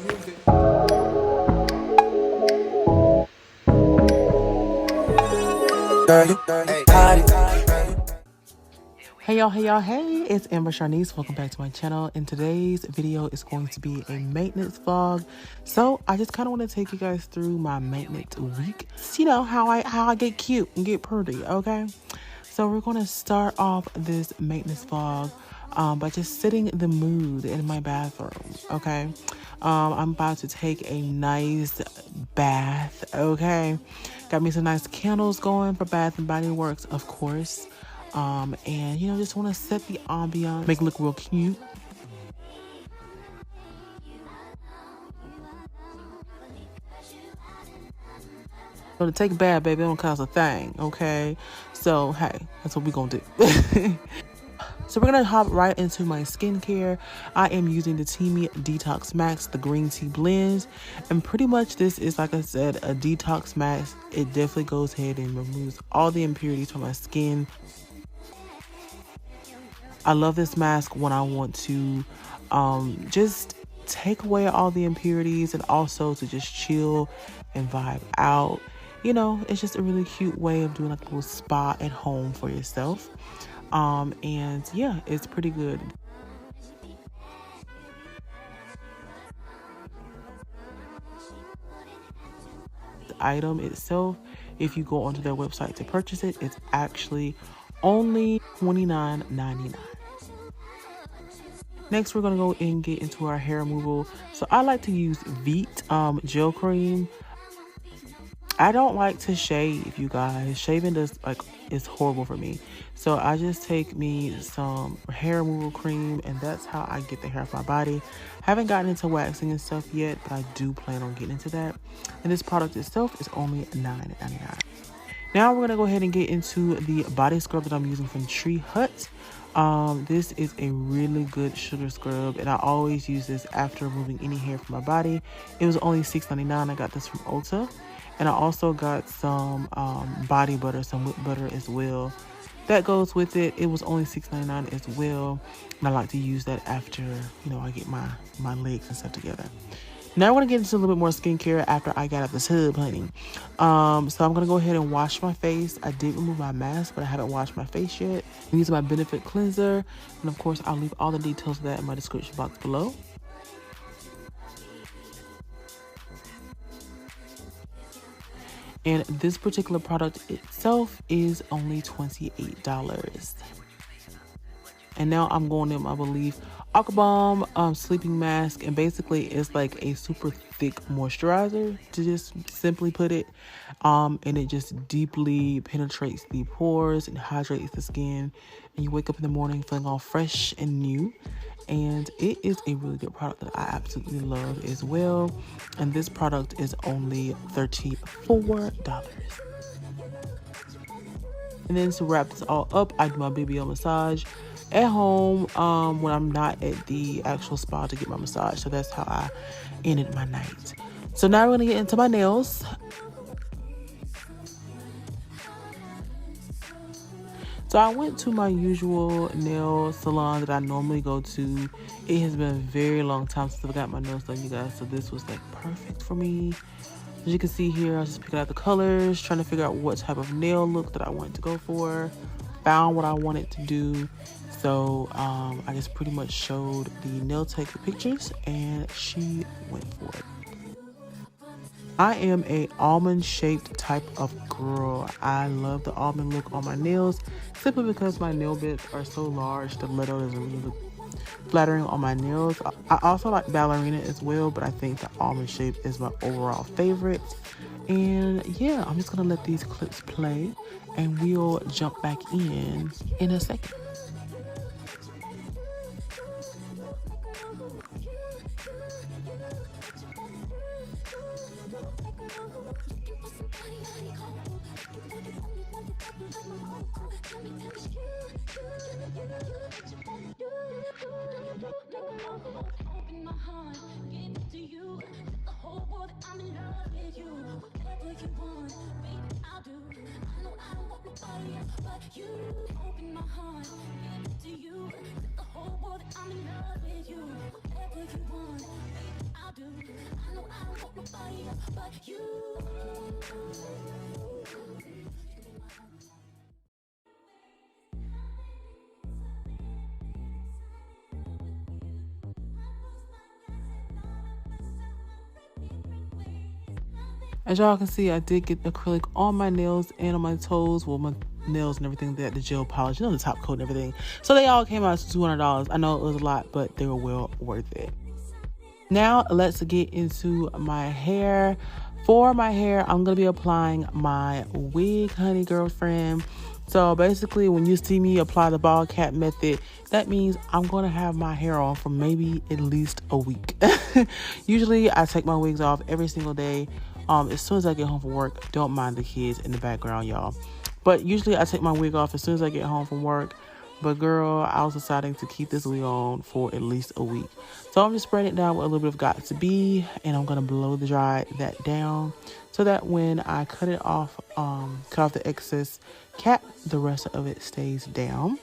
Hey, it's AmberSharniece. Welcome back to my channel. And today's video is going to be a maintenance vlog. So I just kind of want to take you guys through my maintenance week. You know, how I get cute and get pretty, okay? So we're going to start off this maintenance vlog by just setting the mood in my bathroom, okay? I'm about to take a nice bath, okay? Got me some nice candles going for Bath and Body Works, of course. And you know, just want to set the ambiance, make it look real cute. So to take a bath, baby, it don't cost a thing, okay? So hey, that's what we're gonna do. So we're gonna hop right into my skincare. I am using the Teamy Detox Max, the green tea blends, and pretty much this is, like I said, a detox max. It definitely goes ahead and removes all the impurities from my skin. I love this mask when I want to just take away all the impurities and also to just chill and vibe out. You know, it's just a really cute way of doing like a little spa at home for yourself. And yeah, it's pretty good. The item itself, if you go onto their website to purchase it, it's actually only $29.99. Next, we're going to go and get into our hair removal. So I like to use Veet gel cream. I don't like to shave, you guys. Shaving is horrible for me. So I just take me some hair removal cream, and that's how I get the hair off my body. Haven't gotten into waxing and stuff yet, but I do plan on getting into that. And this product itself is only $9.99. Now we're going to go ahead and get into the body scrub that I'm using from Tree Hut. This is a really good sugar scrub, and I always use this after removing any hair from my body. It was only $6.99. I got this from Ulta. And I also got some body butter, some whipped butter as well. That goes with it. It was only $6.99 as well. And I like to use that after, you know, I get my legs and stuff together. Now I want to get into a little bit more skincare after I got out the tub, honey. So I'm going to go ahead and wash my face. I did remove my mask, but I haven't washed my face yet. I'm using my Benefit Cleanser. And of course, I'll leave all the details of that in my description box below. And this particular product itself is only $28. And now I'm going in, I believe, Aquabomb sleeping mask. And basically it's like a super thick moisturizer, to just simply put it. And it just deeply penetrates the pores and hydrates the skin. And you wake up in the morning feeling all fresh and new. And it is a really good product that I absolutely love as well. And this product is only $34. And then to wrap this all up, I do my BBL massage at home when I'm not at the actual spa to get my massage. So that's how I ended my night. So now we're gonna get into my nails. So I went to my usual nail salon that I normally go to. It has been a very long time since I got my nails done, you guys. So this was like perfect for me. As you can see here, I was just picking out the colors, trying to figure out what type of nail look that I wanted to go for. Found what I wanted to do. So I just pretty much showed the nail tech the pictures, and she went for it. I am a almond shaped type of girl. I love the almond look on my nails simply because my nail bits are so large. The letter doesn't really look flattering on my nails. I also like ballerina as well, but I think the almond shape is my overall favorite. And yeah, I'm just gonna let these clips play and we'll jump back in a second. Open my heart, give it to you. The whole world, I'm in love with you. Whatever you want, baby, I'll do. I know I don't want nobody else but you. Open my heart, give it to you. The whole world, I'm in love with you. Whatever you want, baby, I'll do. Nobody else but you. As y'all can see, I did get acrylic on my nails and on my toes. Well, my nails and everything, that the gel polish, the top coat and everything. So they all came out to $200. I know it was a lot, but they were well worth it. Now let's get into my hair. For my hair, I'm going to be applying my wig, honey girlfriend. So basically, when you see me apply the ball cap method, that means I'm going to have my hair on for maybe at least a week. Usually, I take my wigs off every single day. As soon as I get home from work. Don't mind the kids in the background, y'all. But usually, I take my wig off as soon as I get home from work. But girl, I was deciding to keep this wig on for at least a week. So I'm just spreading it down with a little bit of Got To Be. And I'm going to blow dry that down so that when I cut it off, cut off the excess cap, the rest of it stays down.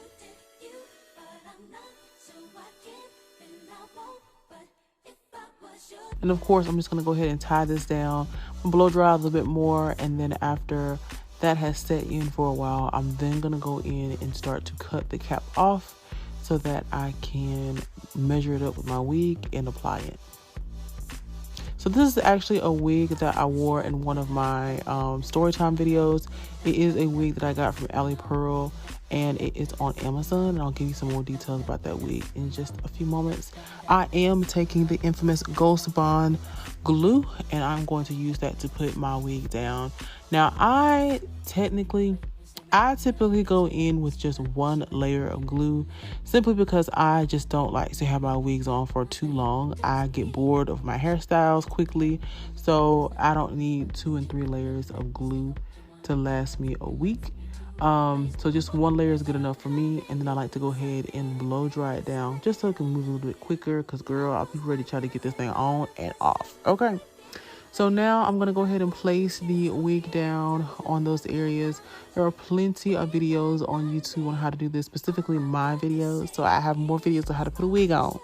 And of course, I'm just going to go ahead and tie this down, blow dry a little bit more. And then after that has set in for a while, I'm then going to go in and start to cut the cap off so that I can measure it up with my wig and apply it. So this is actually a wig that I wore in one of my storytime videos. It is a wig that I got from Allie Pearl, and it is on Amazon. And I'll give you some more details about that wig in just a few moments. I am taking the infamous Ghost Bond glue, and I'm going to use that to put my wig down. Now, I typically go in with just one layer of glue, simply because I just don't like to have my wigs on for too long. I get bored of my hairstyles quickly, so I don't need 2 and 3 layers of glue to last me a week. So just one layer is good enough for me, and then I like to go ahead and blow dry it down just so it can move a little bit quicker, because girl, I'll be ready to try to get this thing on and off. Okay. So now I'm going to go ahead and place the wig down on those areas. There are plenty of videos on YouTube on how to do this, specifically my videos. So I have more videos on how to put a wig on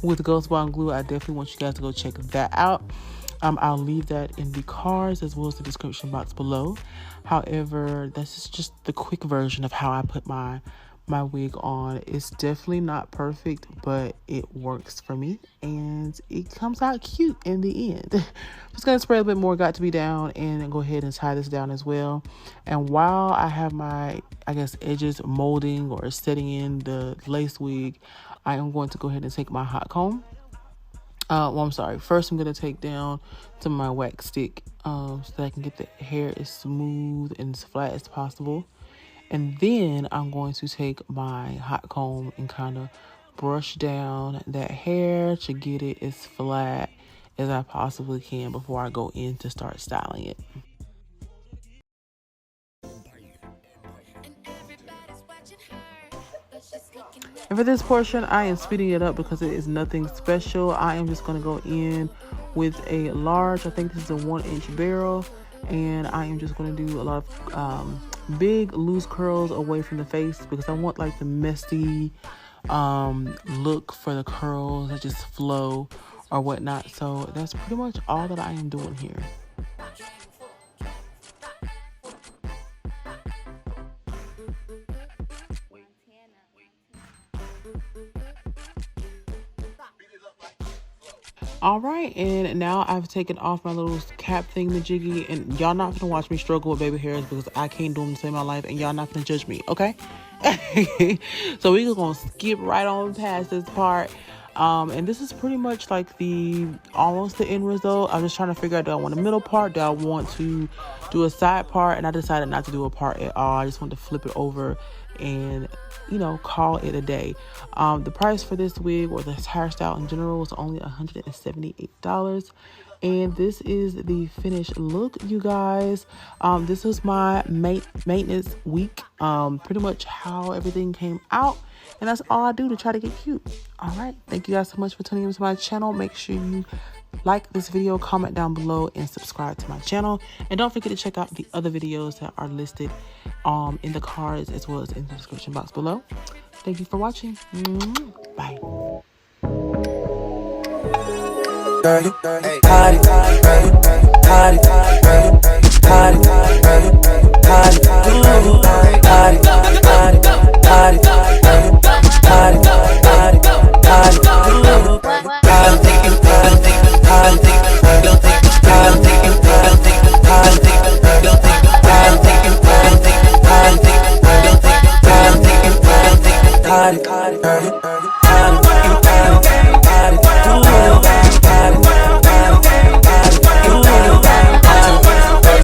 with Ghost Bond glue. I definitely want you guys to go check that out. I'll leave that in the cards as well as the description box below. However, this is just the quick version of how I put my wig on. It's definitely not perfect, but it works for me and it comes out cute in the end. Just gonna spray a bit more Got To Be down and go ahead and tie this down as well. And while I have my, I guess, edges molding or setting in the lace wig, I am going to go ahead and take my hot comb. First I'm going to take down some of my wax stick so that I can get the hair as smooth and as flat as possible. And then I'm going to take my hot comb and kind of brush down that hair to get it as flat as I possibly can before I go in to start styling it. And for this portion, I am speeding it up because it is nothing special. I am just going to go in with a large, I think this is a 1-inch barrel, and I am just going to do a lot of big loose curls away from the face because I want like the messy look for the curls that just flow or whatnot. So that's pretty much all that I am doing here. All right, and now I've taken off my little cap thingamajiggy, and y'all not gonna watch me struggle with baby hairs because I can't do them to save my life, and y'all not gonna judge me, okay? So we're gonna skip right on past this part. And this is pretty much like almost the end result. I'm just trying to figure out, do I want a middle part? Do I want to do a side part? And I decided not to do a part at all. I just want to flip it over and, you know, call it a day. The price for this wig or this hairstyle in general was only $178. And this is the finished look, you guys. This was my maintenance week. Pretty much how everything came out. And that's all I do to try to get cute. All right. Thank you guys so much for tuning into my channel. Make sure you like this video, comment down below, and subscribe to my channel. And don't forget to check out the other videos that are listed in the cards as well as in the description box below. Thank you for watching. Bye. Party.